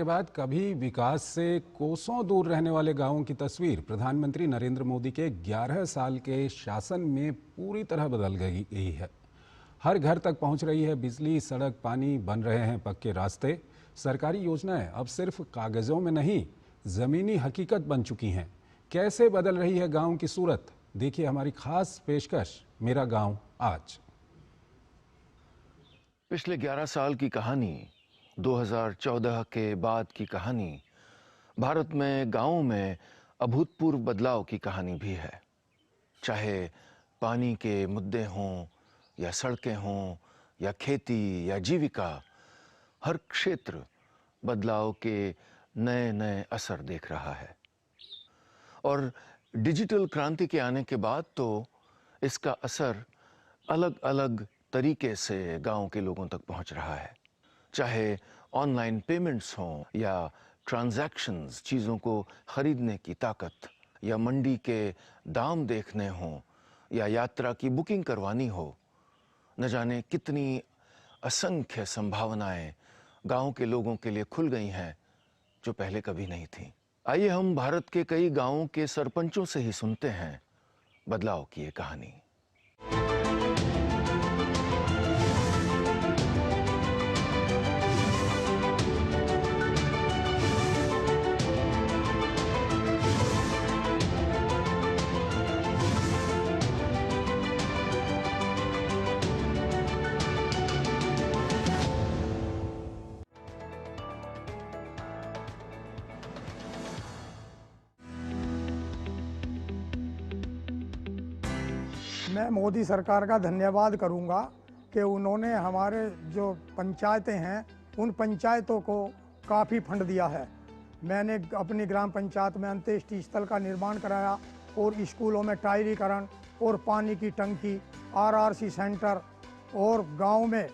के बाद कभी विकास से कोसों दूर रहने वाले गांवों की तस्वीर प्रधानमंत्री नरेंद्र मोदी के 11 साल के शासन में पूरी तरह बदल गई है। हर घर तक पहुंच रही है बिजली, सड़क, पानी, बन रहे हैं पक्के रास्ते। सरकारी योजनाएं अब सिर्फ कागजों में नहीं, जमीनी हकीकत बन चुकी हैं। कैसे बदल रही है गांव की सूरत, देखिए हमारी खास पेशकश मेरा गांव आज। पिछले 11 साल की कहानी, 2014 के बाद की कहानी, भारत में गांवों में अभूतपूर्व बदलाव की कहानी भी है। चाहे पानी के मुद्दे हों या सड़कें हों या खेती या जीविका, हर क्षेत्र बदलाव के नए नए असर देख रहा है। और डिजिटल क्रांति के आने के बाद तो इसका असर अलग अलग तरीके से गांव के लोगों तक पहुंच रहा है। चाहे ऑनलाइन पेमेंट्स हों या ट्रांजैक्शंस, चीज़ों को खरीदने की ताकत, या मंडी के दाम देखने हों या यात्रा की बुकिंग करवानी हो, न जाने कितनी असंख्य संभावनाएं गांव के लोगों के लिए खुल गई हैं जो पहले कभी नहीं थीं। आइए हम भारत के कई गांवों के सरपंचों से ही सुनते हैं बदलाव की ये कहानी। मैं मोदी सरकार का धन्यवाद करूंगा कि उन्होंने हमारे जो पंचायतें हैं उन पंचायतों को काफ़ी फंड दिया है। मैंने अपनी ग्राम पंचायत में अंत्येष्टि स्थल का निर्माण कराया और स्कूलों में टायरीकरण और पानी की टंकी, आरआरसी सेंटर, और गांव में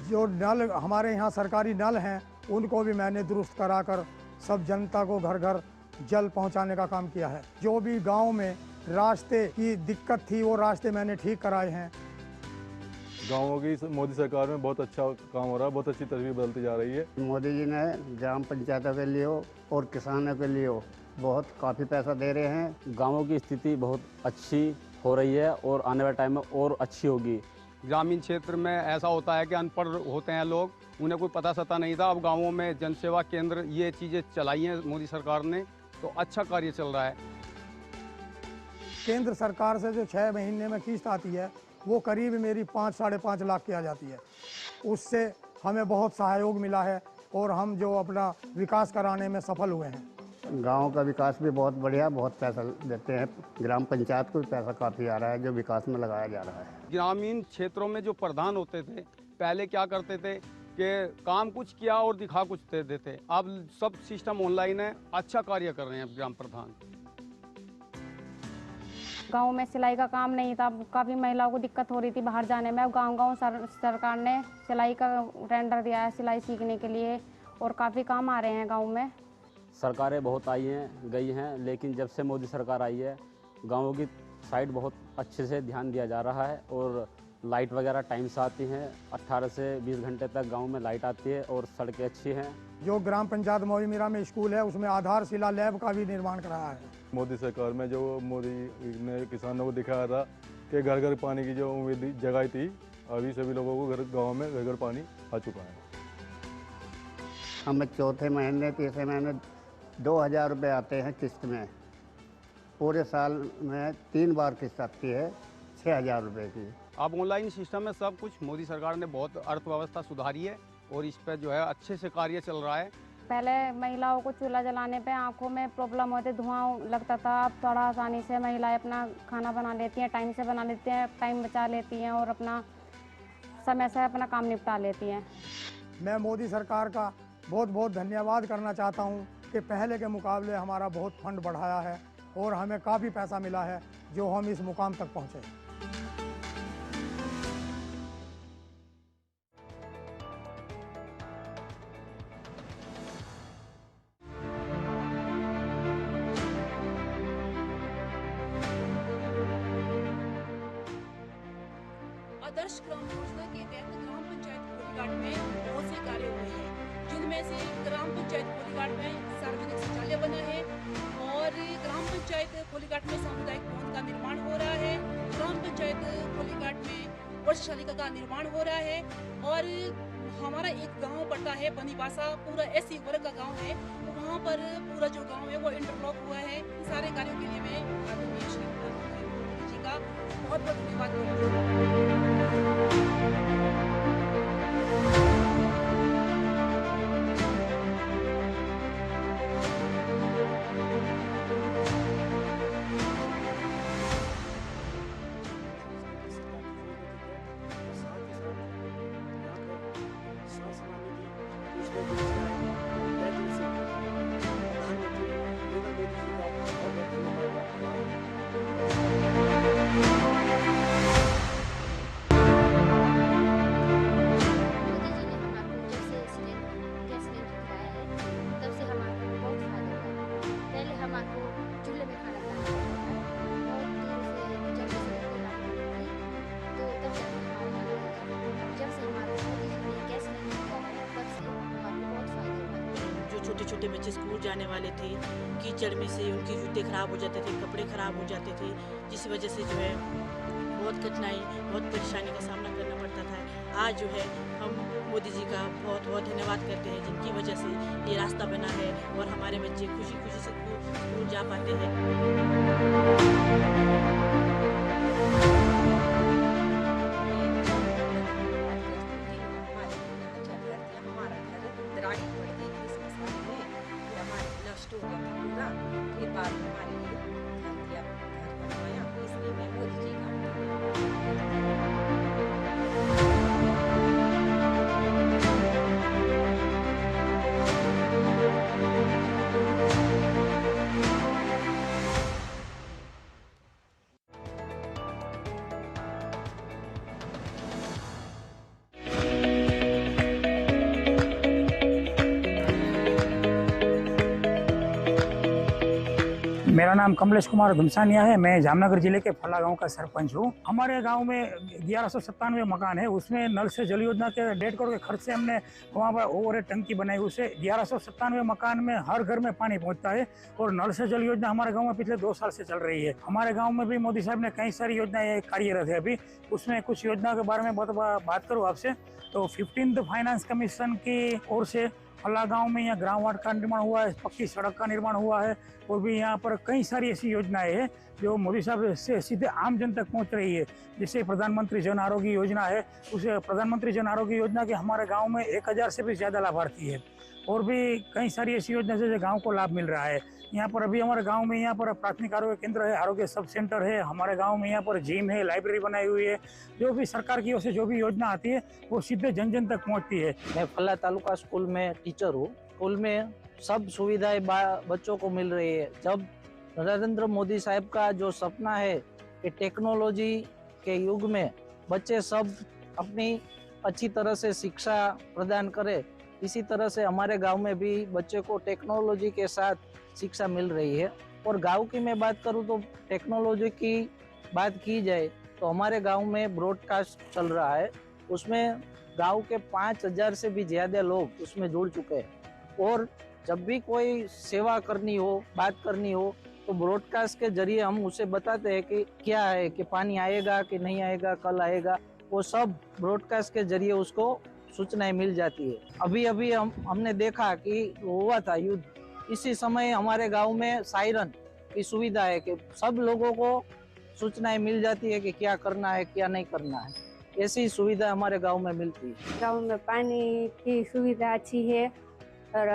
जो नल हमारे यहाँ सरकारी नल हैं उनको भी मैंने दुरुस्त कराकर सब जनता को घर घर जल पहुँचाने का काम किया है। जो भी गाँव में रास्ते की दिक्कत थी वो रास्ते मैंने ठीक कराए हैं। गाँवों की मोदी सरकार में बहुत अच्छा काम हो रहा है, बहुत अच्छी तस्वीर बदलती जा रही है। मोदी जी ने ग्राम पंचायतों के लिए और किसानों के लिए बहुत काफ़ी पैसा दे रहे हैं। गाँवों की स्थिति बहुत अच्छी हो रही है और आने वाले टाइम में और अच्छी होगी। ग्रामीण क्षेत्र में ऐसा होता है कि अनपढ़ होते हैं लोग, उन्हें कोई पता सता नहीं था। अब गाँवों में जनसेवा केंद्र ये चीज़ें चलाई हैं मोदी सरकार ने, तो अच्छा कार्य चल रहा है। केंद्र सरकार से जो 6 महीने में किस्त आती है वो करीब मेरी 5-5.5 लाख की आ जाती है। उससे हमें बहुत सहयोग मिला है और हम जो अपना विकास कराने में सफल हुए हैं। गांव का विकास भी बहुत बढ़िया, बहुत पैसा देते हैं। ग्राम पंचायत को भी पैसा काफ़ी आ रहा है जो विकास में लगाया जा रहा है। ग्रामीण क्षेत्रों में जो प्रधान होते थे पहले क्या करते थे कि काम कुछ किया और दिखा कुछ दे देते। अब सब सिस्टम ऑनलाइन है, अच्छा कार्य कर रहे हैं ग्राम प्रधान। गांव में सिलाई का काम नहीं था, काफ़ी महिलाओं को दिक्कत हो रही थी बाहर जाने में। अब गांव-गांव सरकार ने सिलाई का टेंडर दिया है सिलाई सीखने के लिए और काफ़ी काम आ रहे हैं गांव में। सरकारें बहुत आई हैं गई हैं, लेकिन जब से मोदी सरकार आई है गाँवों की साइड बहुत अच्छे से ध्यान दिया जा रहा है और लाइट वगैरह टाइम से आती हैं। 18 से 20 घंटे तक गाँव में लाइट आती है और सड़कें अच्छी हैं। जो ग्राम पंचायत मोईमीरा में स्कूल है उसमें आधारशिला लैब का भी निर्माण कराया है। मोदी सरकार में जो मोदी ने किसानों को दिखाया था कि घर घर पानी की जो उम्मीद जगाई थी, अभी सभी लोगों को गाँव में घर घर पानी आ चुका है। हमें चौथे महीने, तीसरे महीने 2000 रुपये आते हैं किस्त में। पूरे साल में 3 बार किस्त आती है 6000 रुपये की। अब ऑनलाइन सिस्टम में सब कुछ मोदी सरकार ने बहुत अर्थव्यवस्था सुधारी है और इस पर जो है अच्छे से कार्य चल रहा है। पहले महिलाओं को चूल्हा जलाने पे आंखों में प्रॉब्लम होती, धुआं लगता था। अब थोड़ा आसानी से महिलाएं अपना खाना बना लेती हैं, टाइम से बना लेती हैं, टाइम बचा लेती हैं और अपना समय से अपना काम निपटा लेती हैं। मैं मोदी सरकार का बहुत बहुत धन्यवाद करना चाहता हूं कि पहले के मुकाबले हमारा बहुत फंड बढ़ाया है और हमें काफ़ी पैसा मिला है जो हम इस मुकाम तक पहुँचे। आदर्श ग्राम योजना के तहत ग्राम पंचायत कोटघाट में बहुत से कार्य हुए हैं। जिनमें से ग्राम पंचायत कोलीघाट में सार्वजनिक शौचालय बना है और ग्राम पंचायत कोलीघाट में सामुदायिक भवन का निर्माण हो रहा है। ग्राम पंचायत कोलीघाट में वर्षशालिका का निर्माण हो रहा है और हमारा एक गांव पड़ता है बनीबासा, पूरा एससी वर्ग का गांव है, तो वहाँ पर पूरा जो गांव है वो इंटरलॉक हुआ है। इन सारे कार्यों के लिए मैं आदरणीय श्री प्रधानमंत्री मोदी जी का बहुत बहुत धन्यवाद करती हूँ। छोटे छोटे बच्चे स्कूल जाने वाले थे, कीचड़ में से उनके जूते खराब हो जाते थे, कपड़े खराब हो जाते थे, जिस वजह से जो है बहुत कठिनाई, बहुत परेशानी का सामना करना पड़ता था। आज जो है हम मोदी जी का बहुत बहुत धन्यवाद करते हैं, जिनकी वजह से ये रास्ता बना है और हमारे बच्चे खुशी खुशी से स्कूल जा पाते हैं। मेरा नाम कमलेश कुमार घुमसानिया है। मैं जामनगर जिले के फला गांव का सरपंच हूँ। हमारे गांव में 1197 मकान है, उसमें नल से जल योजना के 1.5 करोड़ के खर्च से हमने वहाँ पर ओवर टंकी बनाई। उसे 1197 मकान में हर घर में पानी पहुँचता है और नल से जल योजना हमारे गाँव में पिछले 2 साल से चल रही है। हमारे गाँव में भी मोदी साहब ने कई सारी योजनाएं कार्यरत है अभी। उसमें कुछ योजना के बारे में बात करूँ आपसे तो 15th फाइनेंस कमीशन की ओर से फला गांव में यहाँ ग्राम वार्ड का निर्माण हुआ है, पक्की सड़क का निर्माण हुआ है और भी यहाँ पर कई सारी ऐसी योजनाएं हैं जो मोदी साहब से सीधे आम जन तक पहुँच रही है। जैसे प्रधानमंत्री जन आरोग्य योजना है, उस प्रधानमंत्री जन आरोग्य योजना के हमारे गांव में 1000 से भी ज़्यादा लाभार्थी है और भी कई सारी ऐसी योजना से गाँव को लाभ मिल रहा है। यहाँ पर अभी हमारे गांव में यहाँ पर प्राथमिक आरोग्य केंद्र है, आरोग्य सब सेंटर है, हमारे गांव में यहाँ पर जिम है, लाइब्रेरी बनाई हुई है। जो भी सरकार की ओर से जो भी योजना आती है वो सीधे जन जन तक पहुँचती है। मैं फला तालुका स्कूल में टीचर हूँ। स्कूल में सब सुविधाएं बच्चों को मिल रही है। जब नरेंद्र मोदी साहब का जो सपना है कि टेक्नोलॉजी के युग में बच्चे सब अपनी अच्छी तरह से शिक्षा प्रदान करें, इसी तरह से हमारे गांव में भी बच्चे को टेक्नोलॉजी के साथ शिक्षा मिल रही है। और गांव की मैं बात करूं तो टेक्नोलॉजी की बात की जाए तो हमारे गांव में ब्रॉडकास्ट चल रहा है, उसमें गांव के 5000 से भी ज़्यादा लोग उसमें जुड़ चुके हैं। और जब भी कोई सेवा करनी हो, बात करनी हो तो ब्रॉडकास्ट के जरिए हम उसे बताते हैं कि क्या है, कि पानी आएगा कि नहीं आएगा, कल आएगा, वो सब ब्रॉडकास्ट के जरिए उसको सूचनाएं मिल जाती है। अभी अभी हमने देखा कि हुआ था युद्ध, इसी समय हमारे गांव में सायरन की सुविधा है कि सब लोगों को सूचनाएं मिल जाती है कि क्या करना है, क्या नहीं करना है। ऐसी सुविधा हमारे गांव में मिलती है। गांव में पानी की सुविधा अच्छी है और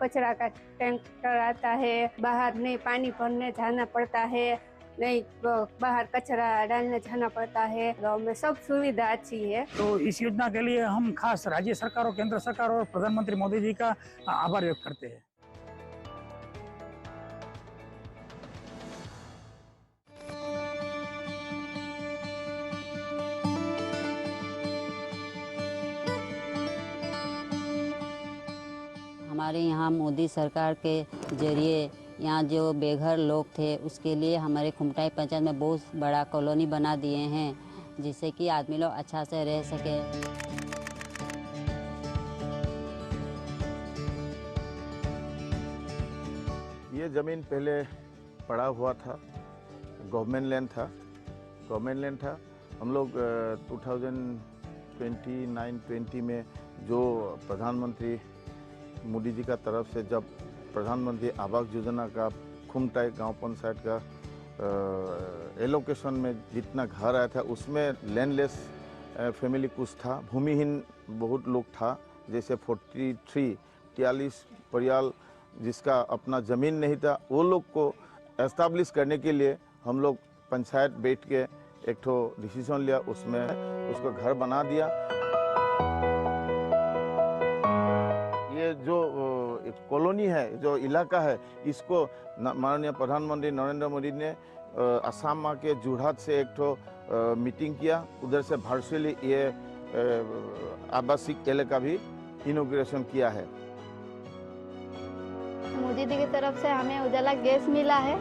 कचरा का टैंकर आता है, बाहर नहीं पानी भरने जाना पड़ता है, नहीं बाहर कचरा डालने जाना पड़ता है। गांव में सब सुविधा अच्छी है। तो इस योजना के लिए हम खास राज्य सरकार और केंद्र सरकार और प्रधानमंत्री मोदी जी का आभार व्यक्त करते हैं। हमारे यहाँ मोदी सरकार के जरिए यहाँ जो बेघर लोग थे उसके लिए हमारे खुमटाई पंचायत में बहुत बड़ा कॉलोनी बना दिए हैं, जिससे कि आदमी लोग अच्छा से रह सके। ये ज़मीन पहले पड़ा हुआ था, गवर्नमेंट लैंड था। हम लोग 2019-20 में जो प्रधानमंत्री मोदी जी का तरफ से जब प्रधानमंत्री आवास योजना का खुमटाई गांव पंचायत का एलोकेशन में जितना घर आया था उसमें लैंडलेस फैमिली कुछ था, भूमिहीन बहुत लोग था, जैसे 43 परिवार जिसका अपना ज़मीन नहीं था, वो लोग को एस्टाब्लिश करने के लिए हम लोग पंचायत बैठ के एक ठो डिसीजन लिया, उसमें उसको घर बना दिया। ये जो कॉलोनी है, जो इलाका है, इसको माननीय प्रधानमंत्री नरेंद्र मोदी ने असम के जोरहाट से एक ठो मीटिंग किया, उधर से वर्चुअली ये आवासीय इलाका भी इनॉग्रेशन किया है। मोदी जी की तरफ से हमें उजाला गैस मिला है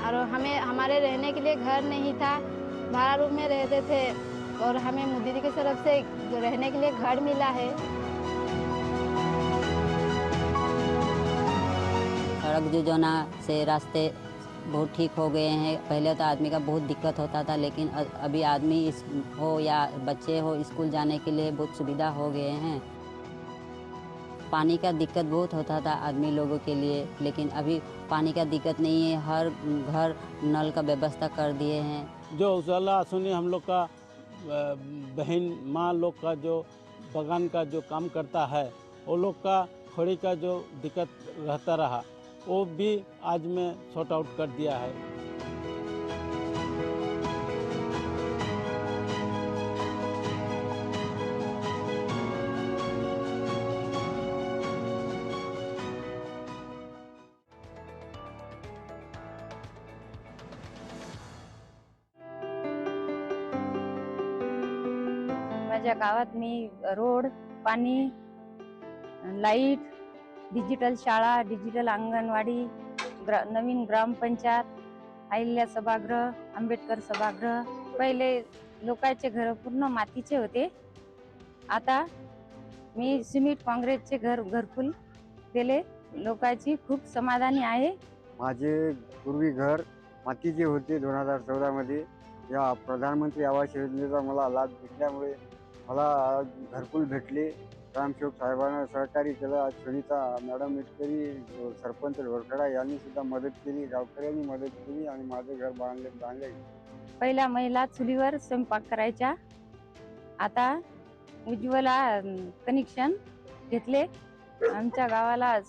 और हमें हमारे रहने के लिए घर नहीं था, भाड़ा रूम में रहते थे और हमें मोदी जी की तरफ से रहने के लिए घर मिला है। सड़क योजना से रास्ते बहुत ठीक हो गए हैं। पहले तो आदमी का बहुत दिक्कत होता था, लेकिन अभी आदमी हो या बच्चे हो स्कूल जाने के लिए बहुत सुविधा हो गए हैं। पानी का दिक्कत बहुत होता था आदमी लोगों के लिए, लेकिन अभी पानी का दिक्कत नहीं है, हर घर नल का व्यवस्था कर दिए हैं। जो उजाला सुनी हम लोग का बहन माँ लोग का जो बगान का जो काम करता है, वो लोग का खड़ी का जो दिक्कत रहता रहा, वो भी आज में सॉर्ट आउट कर दिया है। माझ्या गावात मी रोड, पाणी, लाईट, डिजिटल शाळा, डिजिटल अंगणवाडी, नवीन ग्रामपंचायत, अहिल्या सभागृह, आंबेडकर सभागृह। पहिले लोकांचे घर पूर्ण मातीचे होते, आता मी सिमेंट काँक्रीटचे घरकुल दिले, लोकांची खूप समाधानी आहे। माझे पूर्वी घर मातीचे होते 2014 मध्ये, या प्रधानमंत्री आवास योजनेचा मला लाभ भेटल्यामुळे मला घरकुल भेटले। ग्रामसेवक साहेबांना सहकार्य केलं। आज सुनीता मॅडम मेटकरी, सरपंच वरखडा यांनी सुद्धा मदत केली, गावकऱ्यांनी मदत केली आणि माझे घर बांधले। पहिल्या महिला चुलीवर स्वयंपाक करायच्या, आता उज्ज्वला कनेक्शन घेतले। आमच्या गावाला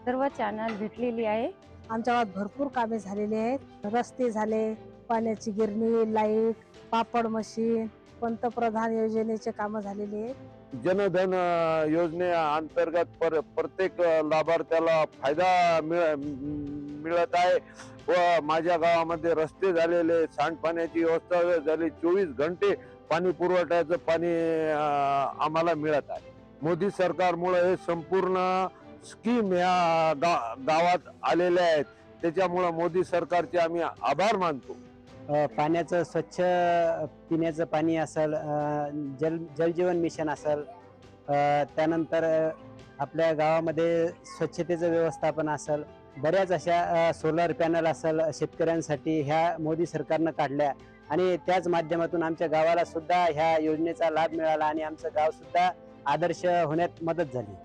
सर्व चॅनल भेटलेली आहे। आमच्या गावात भरपूर कामे झालेली आहेत, रस्ते झाले, पाण्याची गिरणी, लाईट, पापड मशीन, पंतप्रधान योजनेचे कामं झालेली आहेत। जनधन योजनेअंतर्गत प्रत्येक लाभार्थ्याला फायदा मिळत आहे व माझ्या गावामध्ये रस्ते झालेले, सांडपाण्याची व्यवस्था झाली, 24 घंटे पाणी पुरवठ्याचं पाणी आम्हाला मिळत आहे। मोदी सरकारमुळे हे संपूर्ण स्कीम या गावात आलेल्या आहेत, त्याच्यामुळे मोदी सरकारचे आम्ही आभार मानतो। पाण्याचं स्वच्छ पिण्याचं पाणी असेल, जलजीवन मिशन असेल, त्यानंतर आपल्या गावामध्ये स्वच्छतेचं व्यवस्थापन असेल, बऱ्याच अशा सोलर पॅनल असेल शेतकऱ्यांसाठी ह्या मोदी सरकारनं काढल्या आणि त्याच माध्यमातून आमच्या गावाला सुद्धा ह्या योजनेचा लाभ मिळाला आणि आमचं गाव सुद्धा आदर्श होण्यात मदत झाली।